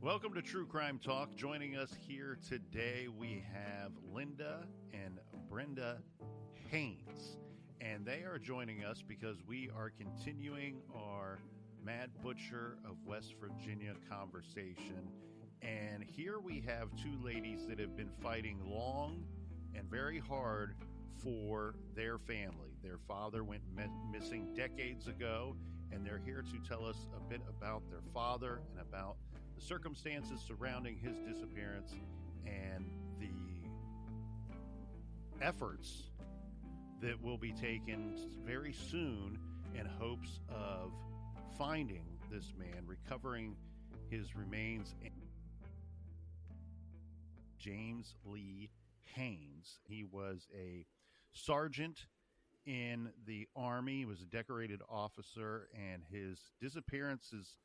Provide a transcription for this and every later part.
Welcome to True Crime Talk. Joining us here today, we have Linda and Brenda Haynes. And they are joining us because we are continuing our Mad Butcher of West Virginia conversation. And here we have two ladies that have been fighting long and very hard for their family. Their father went missing decades ago, and they're here to tell us a bit about their father and about the circumstances surrounding his disappearance and the efforts that will be taken very soon in hopes of finding this man, recovering his remains. James Lee Haynes. He was a sergeant in the Army. He was a decorated officer, and his disappearance has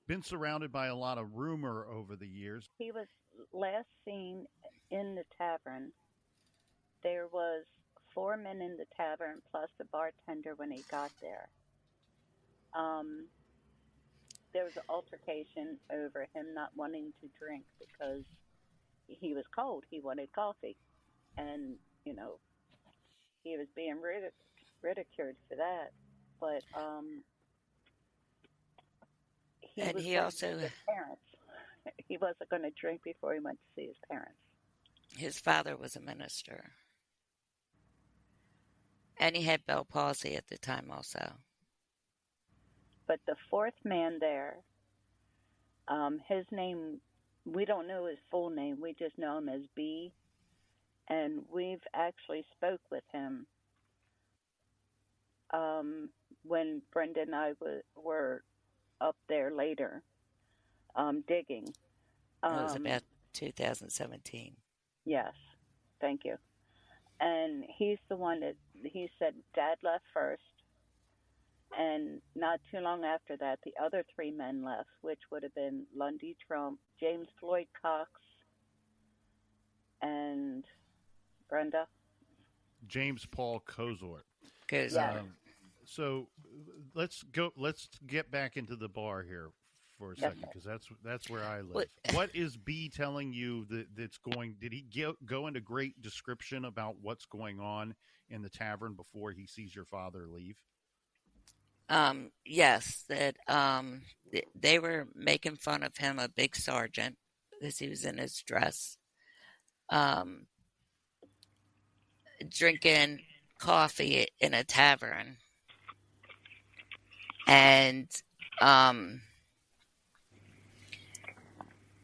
been surrounded by a lot of rumor over the years. He was last seen in the tavern. There was 4 men in the tavern plus the bartender when he got there. There was an altercation over him not wanting to drink because he was cold. He wanted coffee. And, he was being ridiculed for that. But he also his parents. He wasn't going to drink before he went to see his parents. His father was a minister. And he had Bell palsy at the time also. But the 4th man there, his name, we don't know his full name. We just know him as B. And we've actually spoke with him when Brenda and I were up there later digging. It was about 2017. Yes, thank you. And he's the one that he said Dad left first, and not too long after that, the other 3 men left, which would have been Lundy Trump, James Floyd Cox, and Brenda. James Paul Cozort. Yeah. So let's get back into the bar here for a second, because that's where I live. What is B telling you that's going? Did he go into great description about what's going on in the tavern before he sees your father leave? Yes, that they were making fun of him, a big sergeant, because he was in his dress, drinking coffee in a tavern, and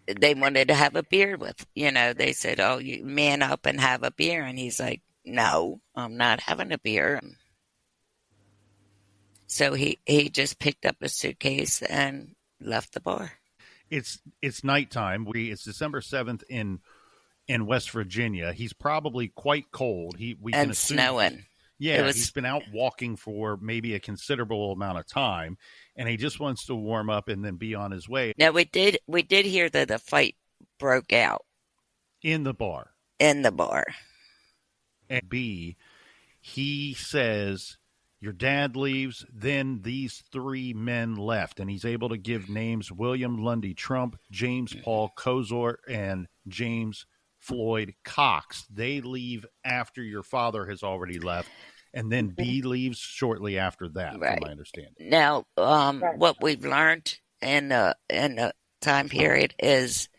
they wanted to have a beer with, they said, "Oh, you man up and have a beer," and he's like, "No, I'm not having a beer." So he just picked up a suitcase and left the bar. It's nighttime. It's December 7th in West Virginia. He's probably quite cold. We can assume snowing. Yeah, he's been out walking for maybe a considerable amount of time, and he just wants to warm up and then be on his way. Now we did hear that a fight broke out in the bar. And B, he says, your dad leaves, then these 3 men left, and he's able to give names: William Lundy Trump, James Paul Cozort, and James Floyd Cox. They leave after your father has already left, and then B leaves shortly after that, right, from my understanding. Now, what we've learned in the time period is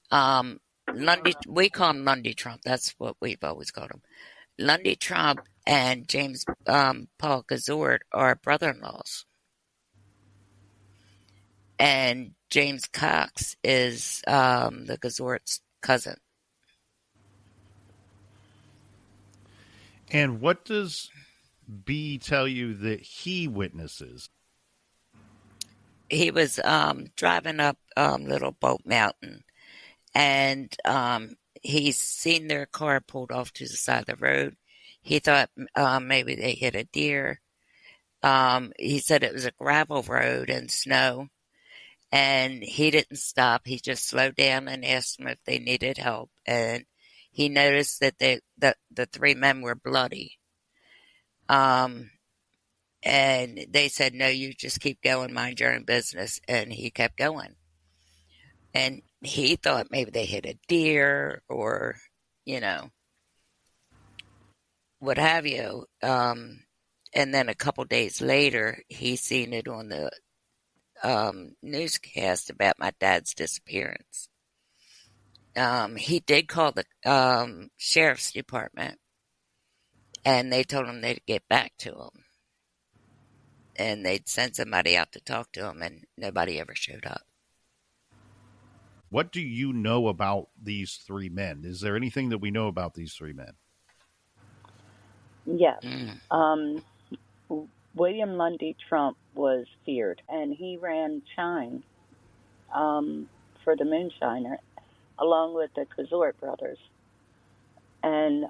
Lundy. We call him Lundy Trump. That's what we've always called him. Lundy Trump and James Paul Cozort are brother-in-laws. And James Cox is the Cozort's cousin. And what does B tell you that he witnesses? He was driving up Little Boat Mountain, and he's seen their car pulled off to the side of the road. He thought maybe they hit a deer. He said it was a gravel road and snow, and he didn't stop. He just slowed down and asked them if they needed help. And he noticed that the 3 men were bloody. And they said, "No, you just keep going, mind your own business." And he kept going. And he thought maybe they hit a deer or, you know, what have you. And then a couple days later, he seen it on the newscast about my dad's disappearance. He did call the sheriff's department, and they told him they'd get back to him. And they'd send somebody out to talk to him, and nobody ever showed up. What do you know about these three men? Is there anything that we know about these three men? Yes. William Lundy Trump was feared, and he ran Shine for the Moonshiner, along with the Kazort brothers. And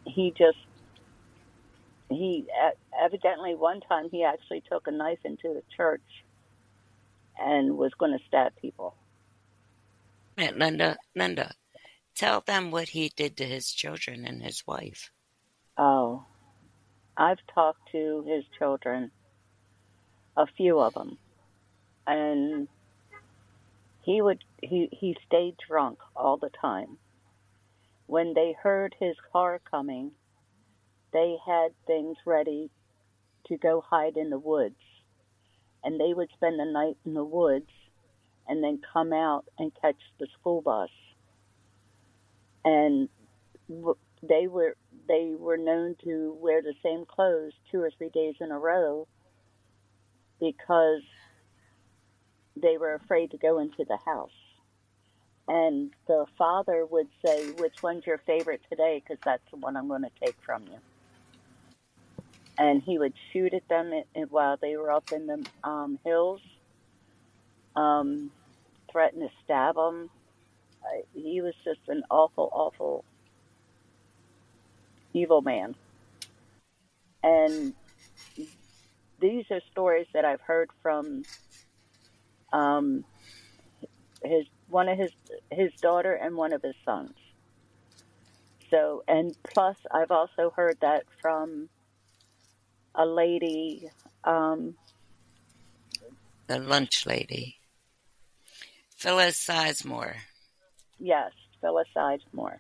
he evidently one time he actually took a knife into the church and was going to stab people. Linda, tell them what he did to his children and his wife. Oh, I've talked to his children, a few of them, and he stayed drunk all the time. When they heard his car coming, they had things ready to go hide in the woods, and they would spend the night in the woods and then come out and catch the school bus. And they were known to wear the same clothes 2 or 3 days in a row because they were afraid to go into the house. And the father would say, "Which one's your favorite today? Because that's the one I'm going to take from you." And he would shoot at them while they were up in the hills, threaten to stab them. He was just an awful, awful, evil man. And these are stories that I've heard from his daughter and one of his sons. So, and plus, I've also heard that from a lady, the lunch lady, Phyllis Sizemore. Yes, Phyllis Sizemore.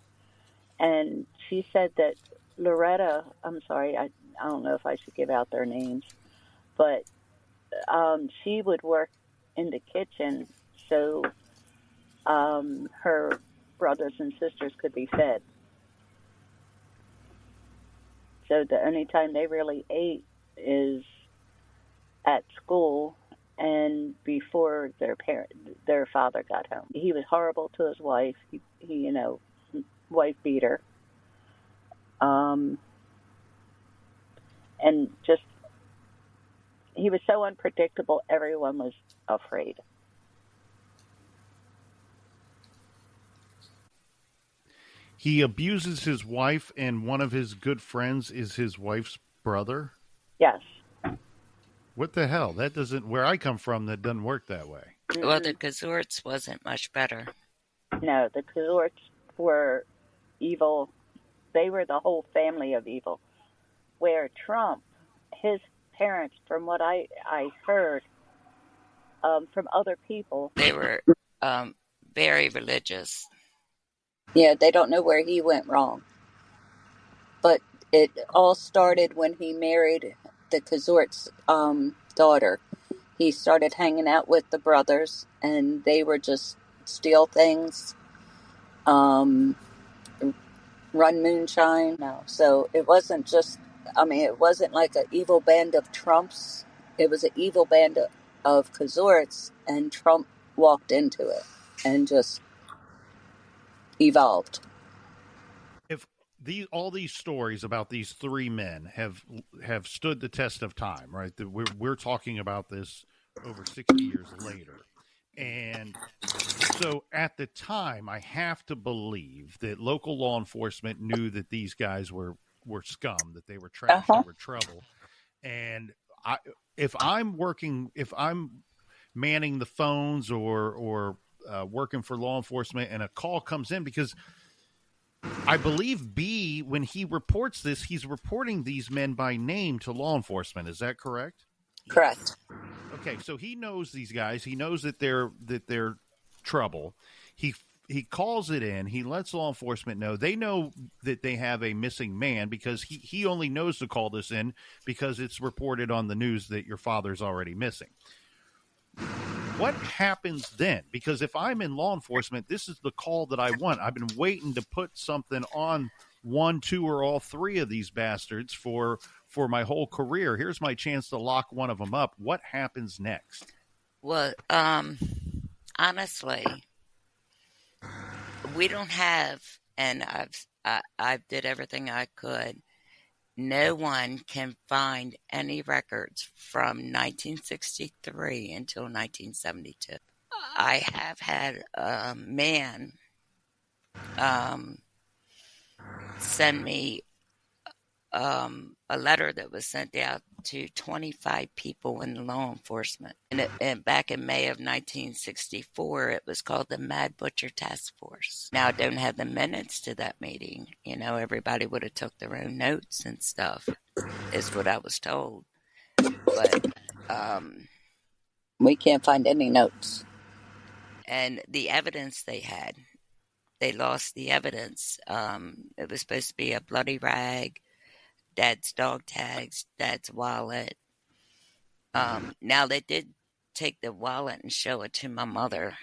And she said that Loretta, I'm sorry, I don't know if I should give out their names, but she would work in the kitchen so her brothers and sisters could be fed. So the only time they really ate is at school and before their father got home. He was horrible to his wife. He wife beat her. And just, he was so unpredictable, everyone was afraid. He abuses his wife, and one of his good friends is his wife's brother? Yes. What the hell? That doesn't, where I come from, that doesn't work that way. Mm-hmm. Well, the Kazorts wasn't much better. No, the Kazorts were evil. They were the whole family of evil. Where Trump, his parents, from what I heard from other people, they were very religious. Yeah, they don't know where he went wrong. But it all started when he married the Kazort's daughter. He started hanging out with the brothers, and they were just steal things, run moonshine. No, so it wasn't just, it wasn't like an evil band of Trumps. It was an evil band of Kazorts, and Trump walked into it and just evolved. If all these stories about these three men have stood the test of time, right? We're talking about this over 60 years later. And so at the time, I have to believe that local law enforcement knew that these guys were scum, that they were trash, they were trouble. And if I'm manning the phones or working for law enforcement and a call comes in, because I believe B, when he reports this, he's reporting these men by name to law enforcement. Is that correct? Correct. Okay, so he knows these guys. He knows that they're trouble. He calls it in. He lets law enforcement know. They know that they have a missing man because he only knows to call this in because it's reported on the news that your father's already missing. What happens then? Because if I'm in law enforcement, this is the call that I want. I've been waiting to put something on one, two, or all three of these bastards for my whole career. Here's my chance to lock one of them up. What happens next? Well, honestly, we don't have, and I did everything I could. No one can find any records from 1963 until 1972. I have had a man send me a letter that was sent out to 25 people in law enforcement. And back in May of 1964, it was called the Mad Butcher Task Force. Now, I don't have the minutes to that meeting. You know, everybody would have took their own notes and stuff, is what I was told. But We can't find any notes. and the evidence they lost the evidence. It was supposed to be a bloody rag, Dad's dog tags, Dad's wallet. Now they did take the wallet and show it to my mother,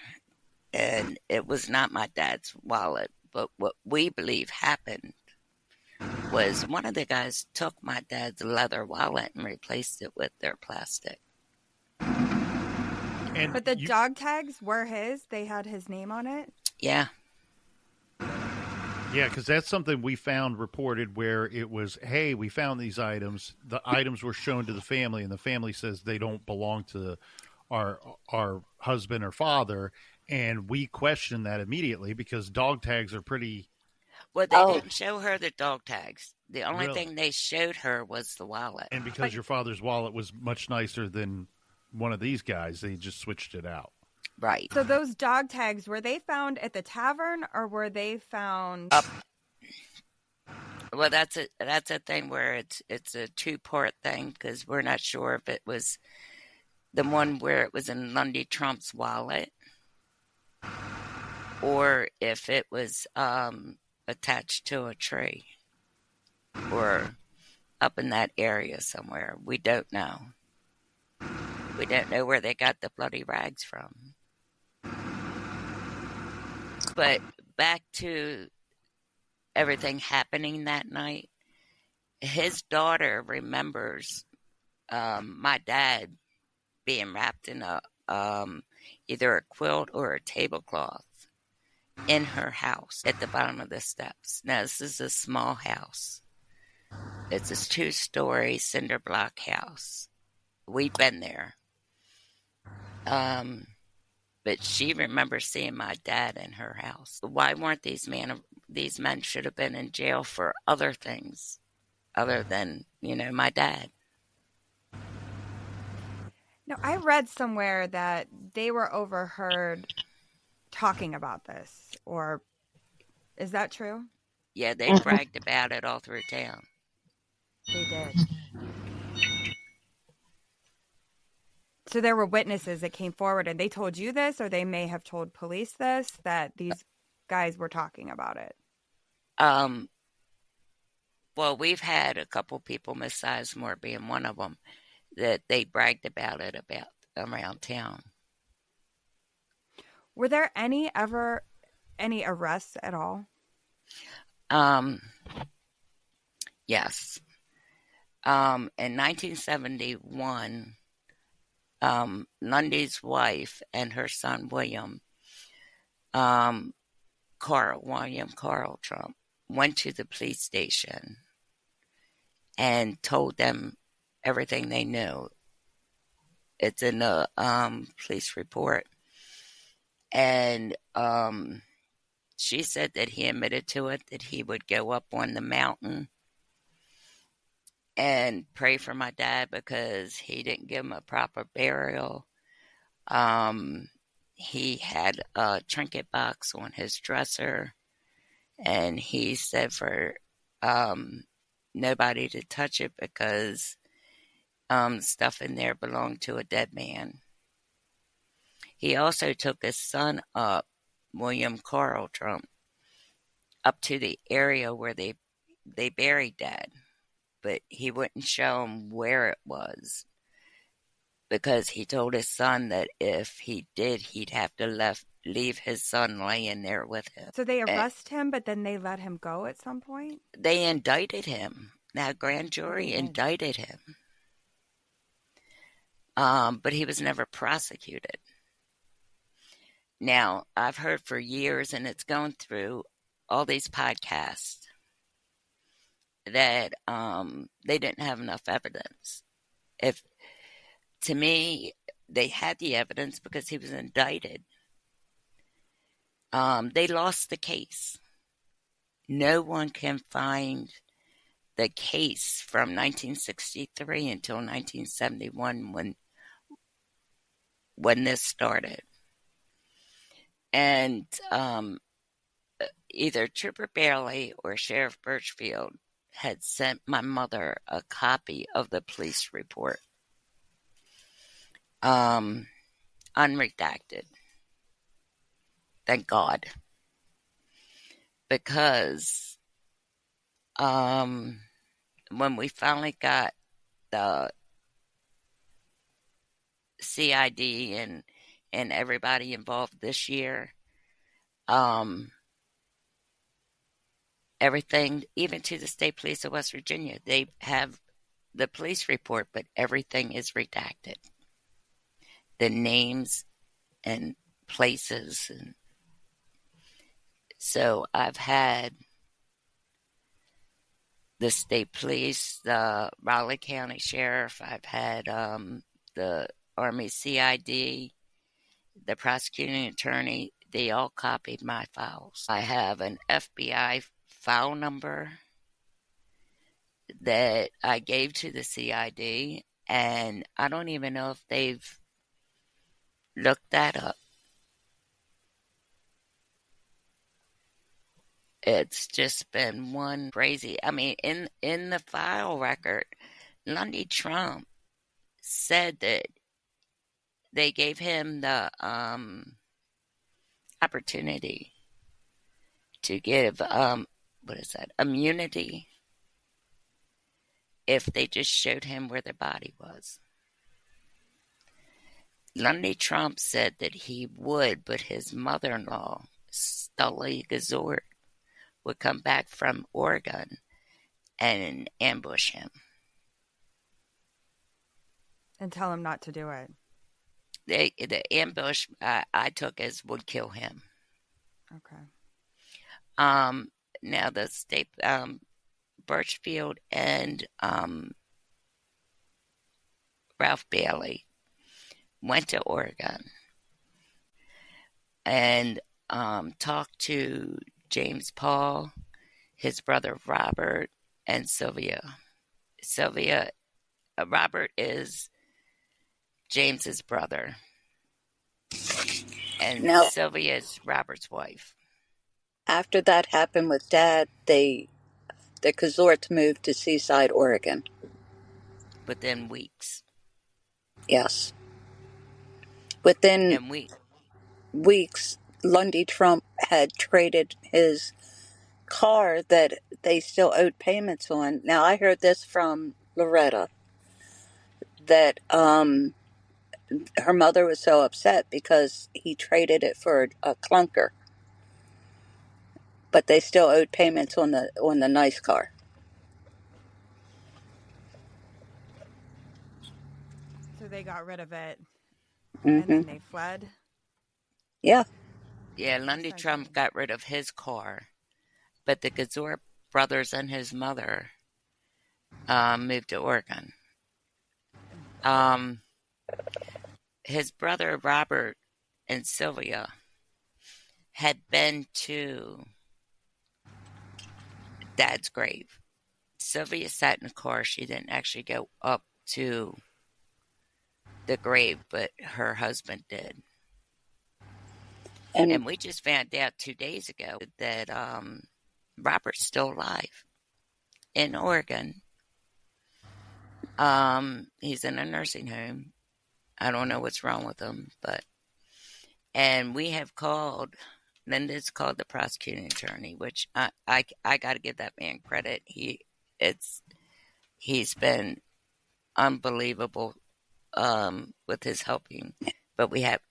and it was not my dad's wallet. But what we believe happened was one of the guys took my dad's leather wallet and replaced it with their plastic. But the dog tags were his. They had his name on it. Yeah. Yeah, because that's something we found reported where it was, hey, we found these items. The items were shown to the family, and the family says they don't belong to our husband or father. And we questioned that immediately because dog tags are pretty... Well, they didn't show her the dog tags. The only Really? thing they showed her was the wallet. And because your father's wallet was much nicer than one of these guys, they just switched it out. Right. So those dog tags, were they found at the tavern or were they found? Well, that's a thing where it's a two-part thing because we're not sure if it was the one where it was in Lundy Trump's wallet or if it was attached to a tree or up in that area somewhere. We don't know. We don't know where they got the bloody rags from. But back to everything happening that night, his daughter remembers my dad being wrapped in a either a quilt or a tablecloth in her house at the bottom of the steps. Now, this is a small house. It's a 2-story cinder block house. We've been there. But she remembers seeing my dad in her house. Why weren't these men should have been in jail for other things other than, my dad. No, I read somewhere that they were overheard talking about this, or is that true? Yeah, they bragged about it all through town. They did. So there were witnesses that came forward and they told you this, or they may have told police this, that these guys were talking about it. Well, we've had a couple people, Miss Sizemore being one of them, that they bragged about it around town. Were there any arrests at all? Yes. In 1971, Lundy's wife and her son William Carl Trump, went to the police station and told them everything they knew. It's in the police report. And she said that he admitted to it, that he would go up on the mountain and pray for my dad because he didn't give him a proper burial. He had a trinket box on his dresser, and he said for nobody to touch it because stuff in there belonged to a dead man. He also took his son up, William Carl Trump, up to the area where they buried Dad, but he wouldn't show him where it was because he told his son that if he did, he'd have to leave his son laying there with him. So they arrest him, but then they let him go at some point? They indicted him. Now, grand jury indicted him. But he was never prosecuted. Now, I've heard for years, and it's going through all these podcasts, that they didn't have enough evidence. To me, they had the evidence because he was indicted. They lost the case. No one can find the case from 1963 until 1971 when this started. And either Trooper Bailey or Sheriff Birchfield had sent my mother a copy of the police report, unredacted. Thank God. Because when we finally got the CID and everybody involved this year, everything, even to the State Police of West Virginia, they have the police report, but everything is redacted. The names and places. And so I've had the state police, the Raleigh County Sheriff, I've had the Army CID, the prosecuting attorney, they all copied my files. I have an FBI file number that I gave to the CID, and I don't even know if they've looked that up. It's just been one crazy. I mean, in the file record, Lundy Trump said that they gave him the opportunity to give immunity if they just showed him where the body was. Lundy Trump said that he would, but his mother-in-law, Stully Gazort, would come back from Oregon and ambush him. And tell him not to do it. The ambush I took as would kill him. Okay. Now the state, Birchfield and Ralph Bailey went to Oregon and talked to James Paul, his brother Robert, and Sylvia. Robert is James's brother, and Now, Sylvia is Robert's wife. after that happened with Dad, the Gazorts moved to Seaside, Oregon. Within weeks. Yes. Within weeks, Lundy Trump had traded his car that they still owed payments on. Now, I heard this from Loretta, that her mother was so upset because he traded it for a clunker, but they still owed payments on the nice car. So they got rid of it, Mm-hmm. and then they fled? Yeah. Yeah, Lundy Trump got rid of his car, but the Gazor brothers and his mother moved to Oregon. His brother Robert and Sylvia had been to Dad's grave. Sylvia sat in the car. She didn't actually go up to the grave, but her husband did. And we just found out 2 days ago that Robert's still alive in Oregon. He's in a nursing home. I don't know what's wrong with him, and we have called. Linda's called the prosecuting attorney, which I got to give that man credit. He's been unbelievable with his helping, but we haven't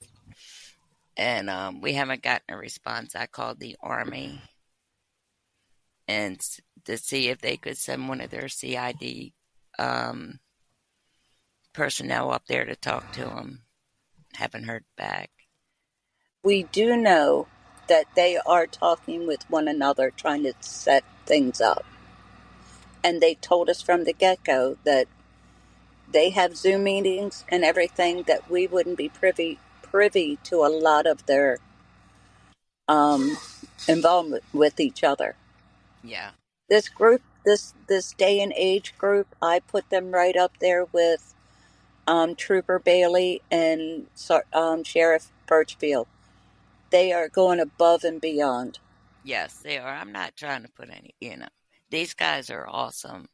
gotten a response. I called the Army and to see if they could send one of their CID personnel up there to talk to him. Haven't heard back. We do know that they are talking with one another, trying to set things up. And they told us from the get-go that they have Zoom meetings and everything, that we wouldn't be privy to a lot of their involvement with each other. Yeah. This group, this day and age group, I put them right up there with Trooper Bailey and Sheriff Birchfield. They are going above and beyond. Yes, they are. I'm not trying to put any, these guys are awesome.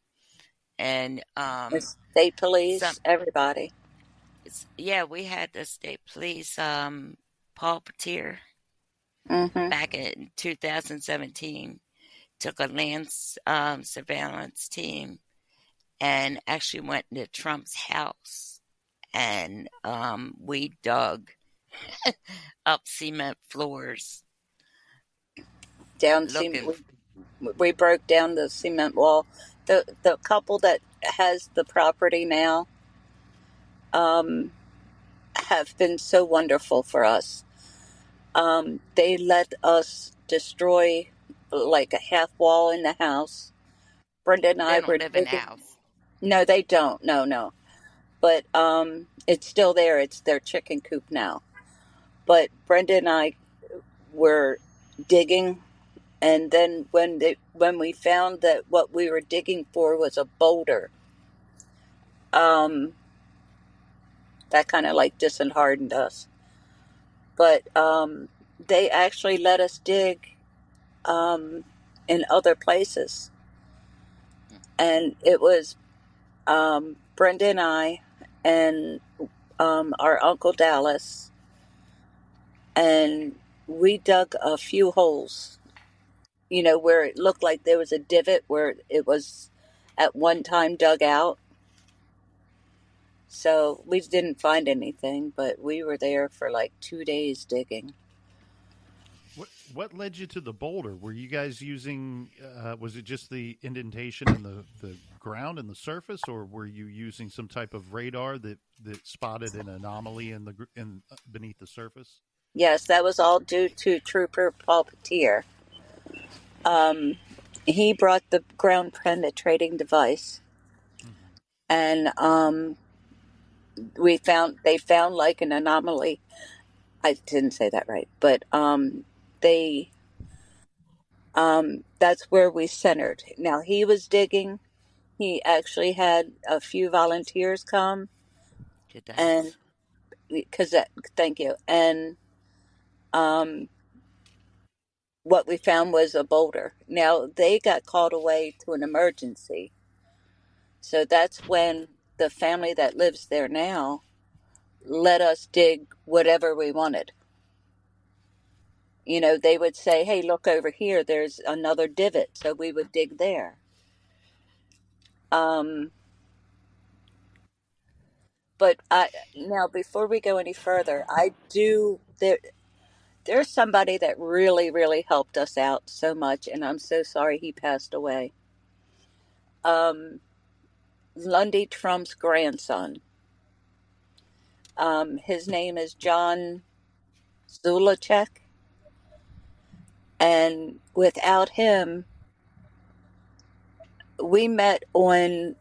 And The state police, everybody. We had the state police, Paul Petier, back in 2017, took a land surveillance team and actually went into Trump's house, and we dug up cement floors. We broke down the cement wall. The couple that has the property now have been so wonderful for us. They let us destroy like a half wall in the house. Brenda and I were live in the house. No, they don't. No. But it's still there. It's their chicken coop now. But Brenda and I were digging, and then when we found that what we were digging for was a boulder, that kind of like disheartened us. But they actually let us dig in other places, and it was Brenda and I and our Uncle Dallas, and we dug a few holes, where it looked like there was a divot where it was at one time dug out. So we didn't find anything, but we were there for like 2 days digging. What led you to the boulder? Were you guys using, was it just the indentation in the ground and the surface, or were you using some type of radar that spotted an anomaly in beneath the surface? Yes, that was all due to Trooper Paul Petier. He brought the ground penetrating device, and they found like an anomaly. I didn't say that right, but that's where we centered. Now, he was digging. He actually had a few volunteers come. And thank you. And what we found was a boulder. Now, they got called away to an emergency. So that's when the family that lives there now let us dig whatever we wanted. They would say, hey, look over here, there's another divot. So we would dig there. But now, before we go any further, there's somebody that really, really helped us out so much, and I'm so sorry he passed away. Lundy Trump's grandson. His name is John Zulacek. And without him, we met on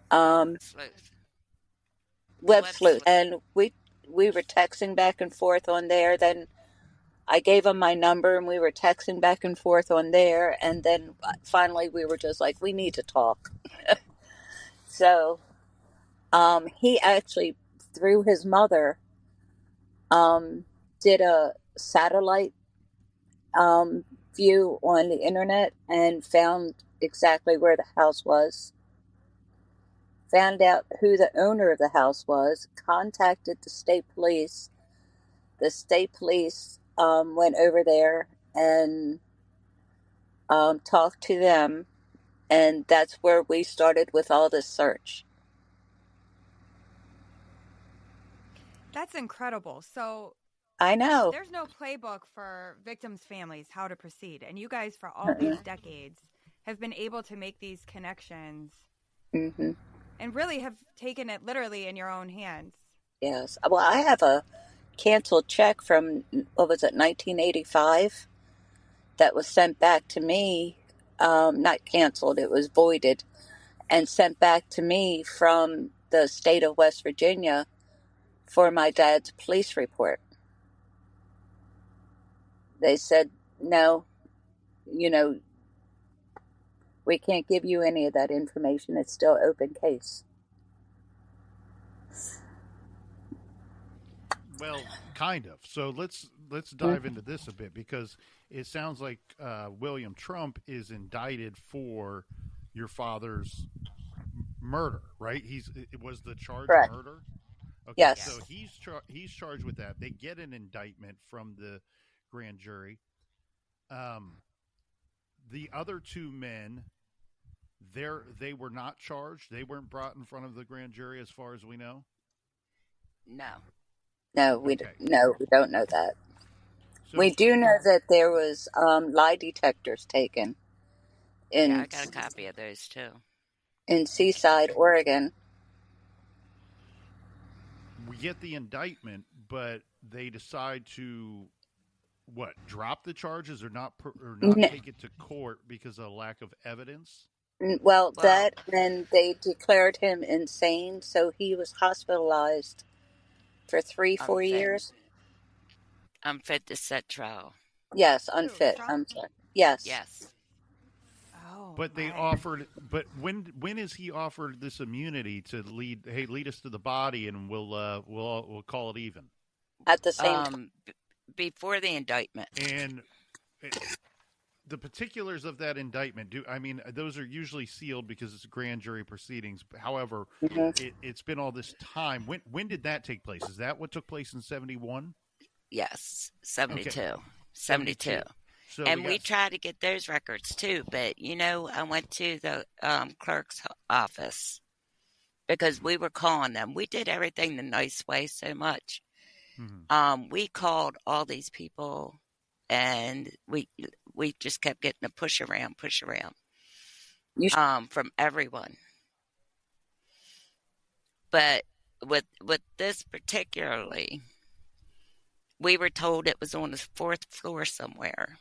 Web Sleuth, and we were texting back and forth on there. Then I gave him my number, and we were texting back and forth on there. And then finally, we were just like, we need to talk. So he actually, through his mother, did a satellite view on the internet and found exactly where the house was. found out who the owner of the house was, contacted the state police. The state police went over there and talked to them, and that's where we started with all this search. That's incredible. So I know. there's no playbook for victims' families how to proceed. And you guys, for all these decades, have been able to make these connections Mm-hmm. and really have taken it literally in your own hands. Yes. Well, I have a canceled check from, what was it, 1985 that was sent back to me. Not canceled, it was voided and sent back to me from the state of West Virginia for my dad's police report. They said, no, we can't give you any of that information. It's still open case. Well, kind of. So let's dive into this a bit, because it sounds like William Trump is indicted for your father's murder, right? It was the charge Correct. of murder. Okay, Yes. so he's charged with that. They get an indictment from the grand jury. The other two men, they were not charged. They weren't brought in front of the grand jury, as far as we know. No, we don't know that. So, We do know that there was lie detectors taken Yeah, I got a copy of those too. in Seaside, Oregon. we get the indictment, but they decide to drop the charges or not take it to court because of lack of evidence. Well, that, and they declared him insane, so he was hospitalized for 4 years. Unfit to set trial. Yes, unfit. I'm sorry. Yes. Yes. Oh, But they offered. But when is he offered this immunity to lead? Hey, lead us to the body, and we'll call it even. At the same time. Before the indictment. And the particulars of that indictment, those are usually sealed because it's grand jury proceedings. However, it's been all this time. When did that take place? Is that what took place in 71? Yes, 72. Okay. 72. So and we tried to get those records too, but I went to the clerk's office because we were calling them. We did everything the nice way so much. Mm-hmm. We called all these people, and we just kept getting a push around from everyone. But with this particularly, we were told it was on the 4th floor somewhere.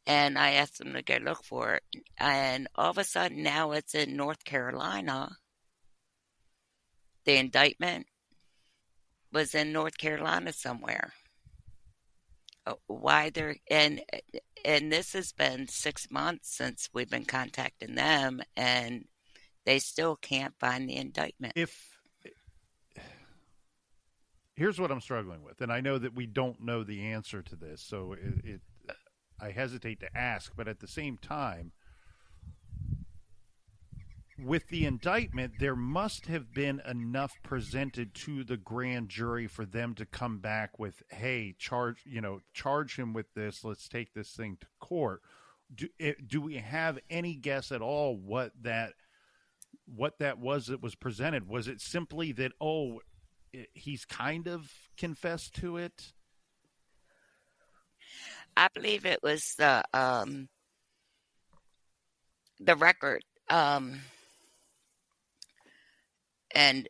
And I asked them to go look for it. And all of a sudden now it's in North Carolina. The indictment was in North Carolina somewhere. Why they're and this has been 6 months since we've been contacting them, and they still can't find the indictment. Here's what I'm struggling with, and I know that we don't know the answer to this, so I hesitate to ask, but at the same time, with the indictment, there must have been enough presented to the grand jury for them to come back with, hey, charge him with this. Let's take this thing to court. Do we have any guess at all what that was that was presented? Was it simply that, he's kind of confessed to it? I believe it was the record. And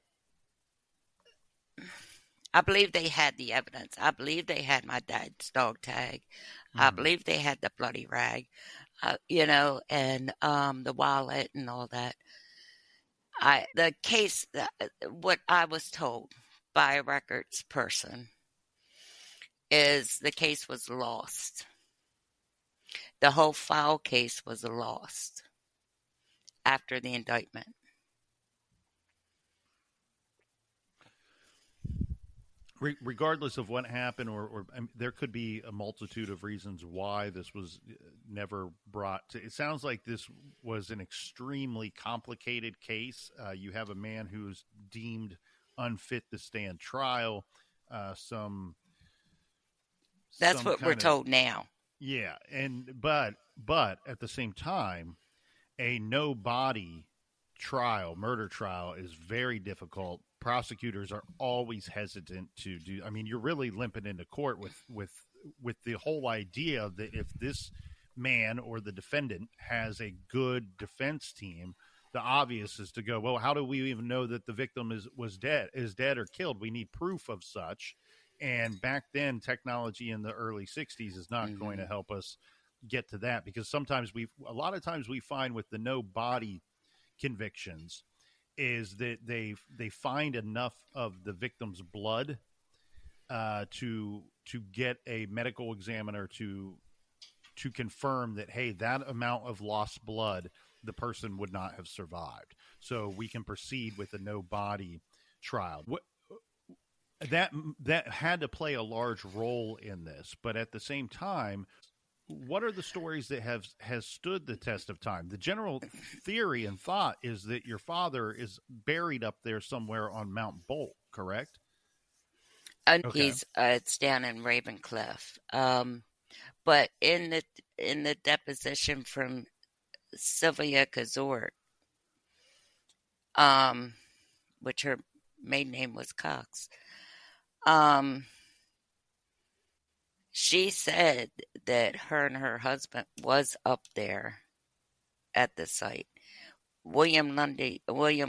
I believe they had the evidence. I believe they had my dad's dog tag. I believe they had the bloody rag, and the wallet and all that. The case, what I was told by a records person, is the case was lost. The whole file case was lost after the indictment. regardless of what happened, or there could be a multitude of reasons why this was never brought to. It sounds like this was an extremely complicated case. You have a man who's deemed unfit to stand trial. That's what we're told now. Yeah, but at the same time, a no body trial, murder trial, is very difficult. Prosecutors are always hesitant to do. I mean, you're really limping into court with the whole idea that if this man or the defendant has a good defense team, the obvious is to go, well, how do we even know that the victim is dead or killed? We need proof of such. And back then, technology in the early 60s is not going to help us get to that, because a lot of times we find with the no body convictions is that they find enough of the victim's blood to get a medical examiner to confirm that, hey, that amount of lost blood, the person would not have survived. So we can proceed with a no body trial. That had to play a large role in this, but at the same time, what are the stories that has stood the test of time? The general theory and thought is that your father is buried up there somewhere on Mount Bolt, correct? Okay. It's down in Ravencliff. But in the deposition from Sylvia Kazort, which her maiden name was Cox, she said that her and her husband was up there at the site. William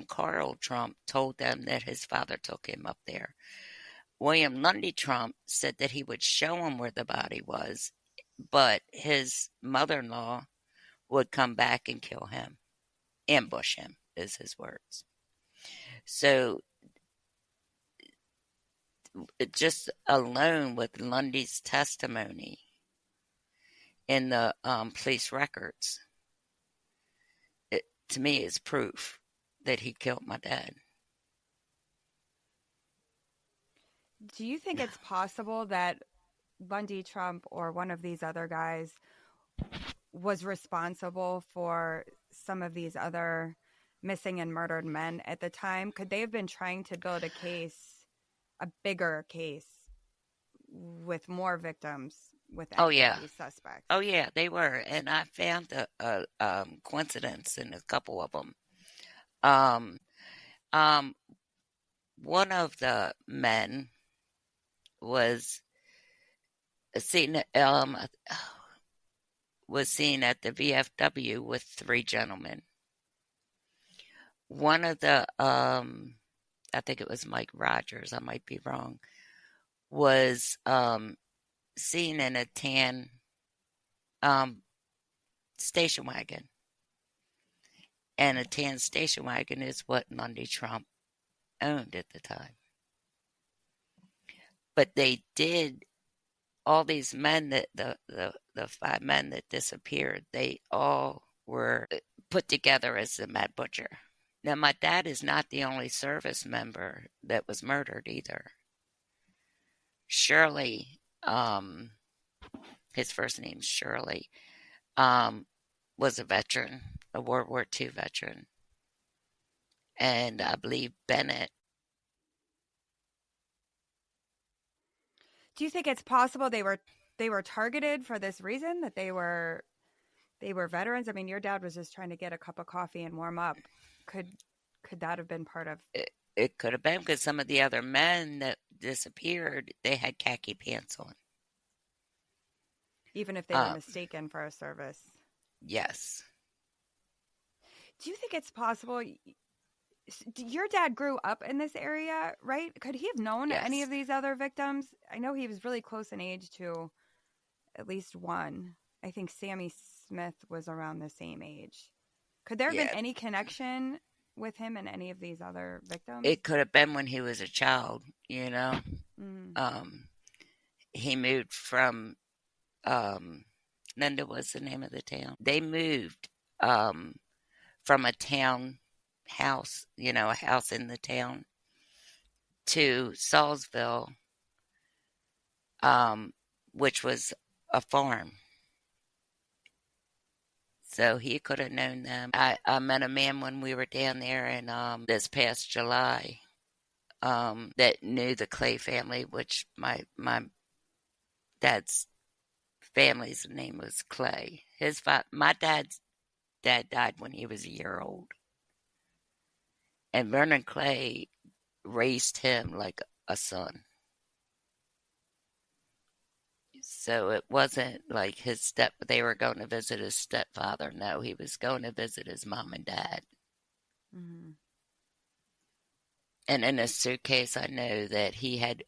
Carl Trump told them that his father took him up there. William Lundy Trump said that he would show him where the body was, but his mother-in-law would come back and kill him. Ambush him, is his words. So just alone with Lundy's testimony in the police records, to me, is proof that he killed my dad. Do you think it's possible that Lundy Trump or one of these other guys was responsible for some of these other missing and murdered men at the time? Could they have been trying to build a bigger case with more victims with any of these suspects? Oh, yeah, they were. And I found a coincidence in a couple of them. One of the men was seen at the VFW with 3 gentlemen. One of the, I think it was Mike Rogers, I might be wrong, was seen in a tan station wagon. And a tan station wagon is what Lundy Trump owned at the time. But they did, all these men, that the 5 men that disappeared, they all were put together as the Mad Butcher. Now, my dad is not the only service member that was murdered either. Shirley, his first name's Shirley, was a veteran, a World War II veteran. And I believe Bennett. Do you think it's possible they were targeted for this reason, that they were veterans? I mean, your dad was just trying to get a cup of coffee and warm up. Could that have been part of it? It could have been, because some of the other men that disappeared, they had khaki pants on. Even if they were mistaken for a service? Yes. Do you think it's possible? Your dad grew up in this area, right? Could he have known any of these other victims? I know he was really close in age to at least one. I think Sammy Smith was around the same age. Could there have been any connection with him and any of these other victims? It could have been when he was a child, you know. He moved from, Linda was the name of the town. They moved from a town house, you know, a house in the town, to Salisville which was a farm. So he could have known them. I met a man when we were down there in this past July that knew the Clay family, which my dad's family's name was Clay. My dad's dad died when he was a year old, and Vernon Clay raised him like a son. So it wasn't like they were going to visit his stepfather. No, he was going to visit his mom and dad. Mm-hmm. And in his suitcase, I know that he had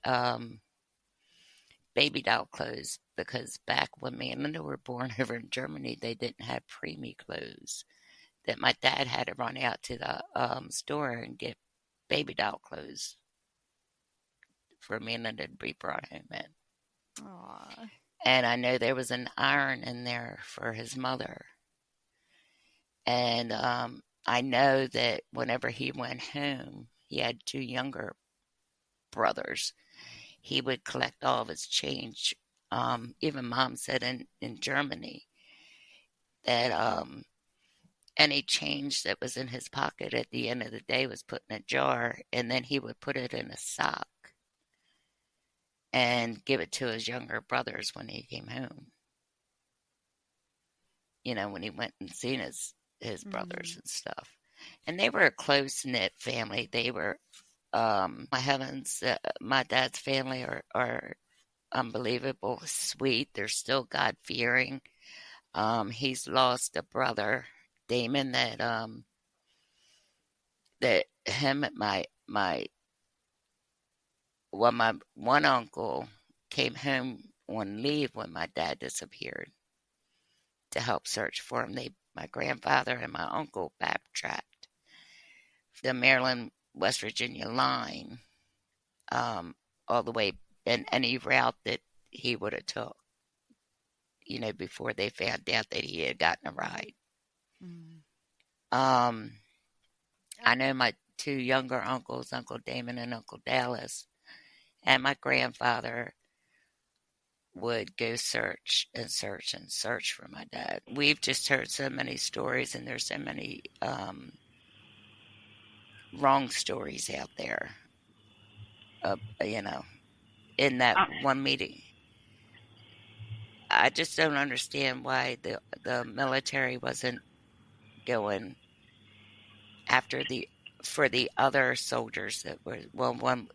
baby doll clothes, because back when me and Linda were born over in Germany, they didn't have preemie clothes. That my dad had to run out to the store and get baby doll clothes for me and Linda to be brought home in. Aww. And I know there was an iron in there for his mother. And I know that whenever he went home, he had 2 younger brothers. He would collect all of his change. Even Mom said in Germany that any change that was in his pocket at the end of the day was put in a jar, and then he would put it in a sock and give it to his younger brothers when he came home. When he went and seen his brothers and stuff. And they were a close-knit family. They were, my dad's family are unbelievable, sweet. They're still God-fearing. He's lost a brother, Damon, that him and my one uncle came home on leave when my dad disappeared to help search for him. My grandfather and my uncle backtracked the Maryland, West Virginia line all the way in any route that he would have took, before they found out that he had gotten a ride. Mm. I know my 2 younger uncles, Uncle Damon and Uncle Dallas, and my grandfather would go search and search and search for my dad. We've just heard so many stories, and there's so many wrong stories out there, in that one meeting. I just don't understand why the military wasn't going after for the other soldiers that were, one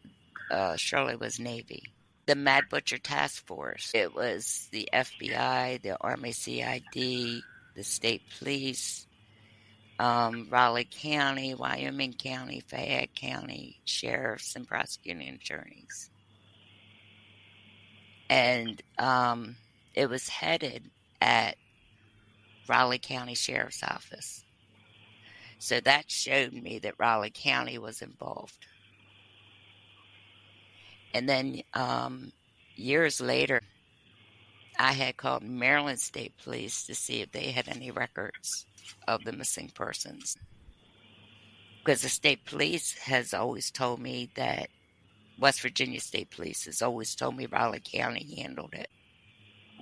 Shirley was Navy. The Mad Butcher Task Force. It was the FBI, the Army CID, the state police, Raleigh County, Wyoming County, Fayette County sheriffs and prosecuting attorneys. And it was headed at Raleigh County Sheriff's Office. So that showed me that Raleigh County was involved. And then years later, I had called Maryland State Police to see if they had any records of the missing persons. Because the state police has always told me that West Virginia State Police has always told me Raleigh County handled it.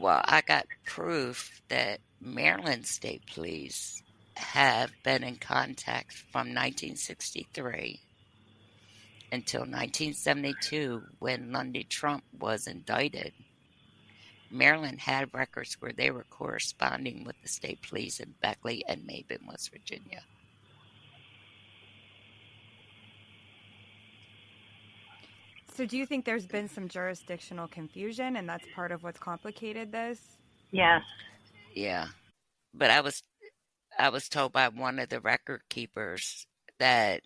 Well, I got proof that Maryland State Police have been in contact from 1963 until 1972, when Lundy Trump was indicted. Maryland had records where they were corresponding with the state police in Beckley and Maben, West Virginia. So do you think there's been some jurisdictional confusion, and that's part of what's complicated this? Yes. Yeah. But I was told by one of the record keepers that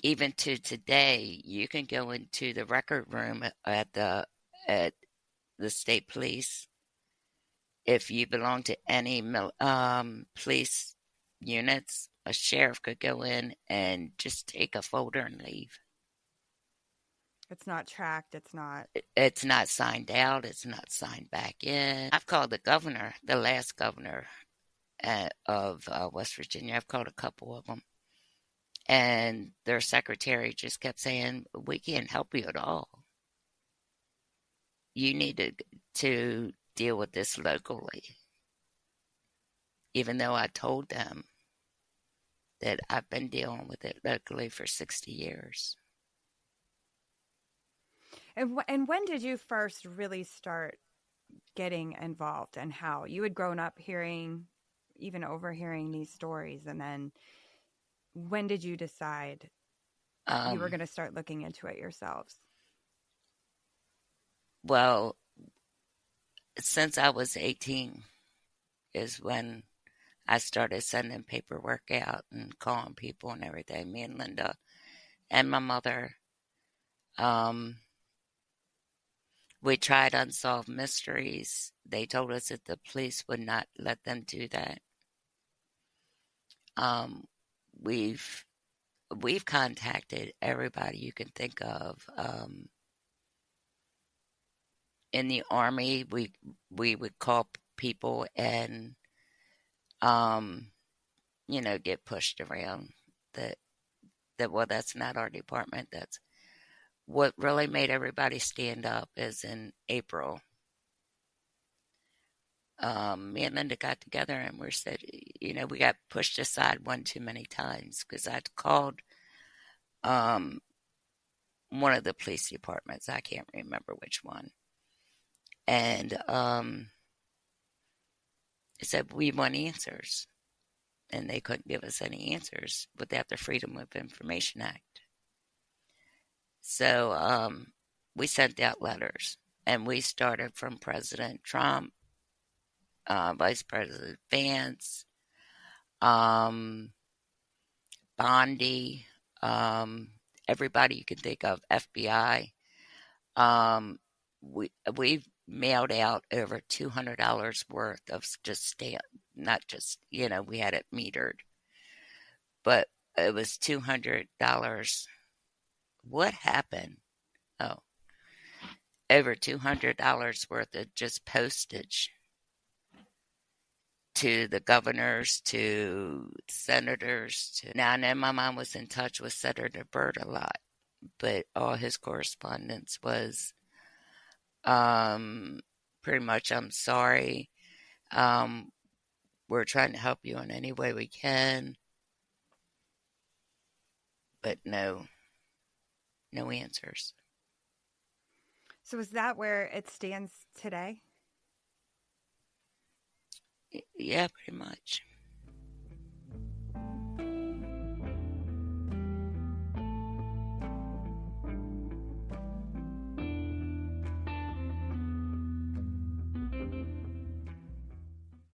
even to today, you can go into the record room at the state police. If you belong to any police units, a sheriff could go in and just take a folder and leave. It's not tracked. It's not signed out. It's not signed back in. I've called the governor, the last governor of West Virginia. I've called a couple of them. And their secretary just kept saying, we can't help you at all. you need to deal with this locally. Even though I told them that I've been dealing with it locally for 60 years. And when did you first really start getting involved, and how? You had grown up hearing, even overhearing these stories, and then when did you decide you were going to start looking into it yourselves? Well, since I was 18 is when I started sending paperwork out and calling people and everything. Me and Linda and my mother. We tried unsolved mysteries. They told us that the police would not let them do that. We've contacted everybody you can think of. In the Army, we would call people and get pushed around. Well, that's not our department. That's what really made everybody stand up. Is in April. Me and Linda got together and we said, we got pushed aside one too many times, because I'd called one of the police departments. I can't remember which one. And it said, we want answers. And they couldn't give us any answers without the Freedom of Information Act. So we sent out letters, and we started from President Trump, Vice President Vance, Bondi, everybody you can think of, FBI. We've mailed out over $200 worth of just stamp, not just, we had it metered, but it was $200. What happened? Oh, over $200 worth of just postage to the governors, to senators. Now, I know my mom was in touch with Senator Byrd a lot, but all his correspondence was pretty much, I'm sorry. We're trying to help you in any way we can. But no answers. So is that where it stands today? Yeah, pretty much.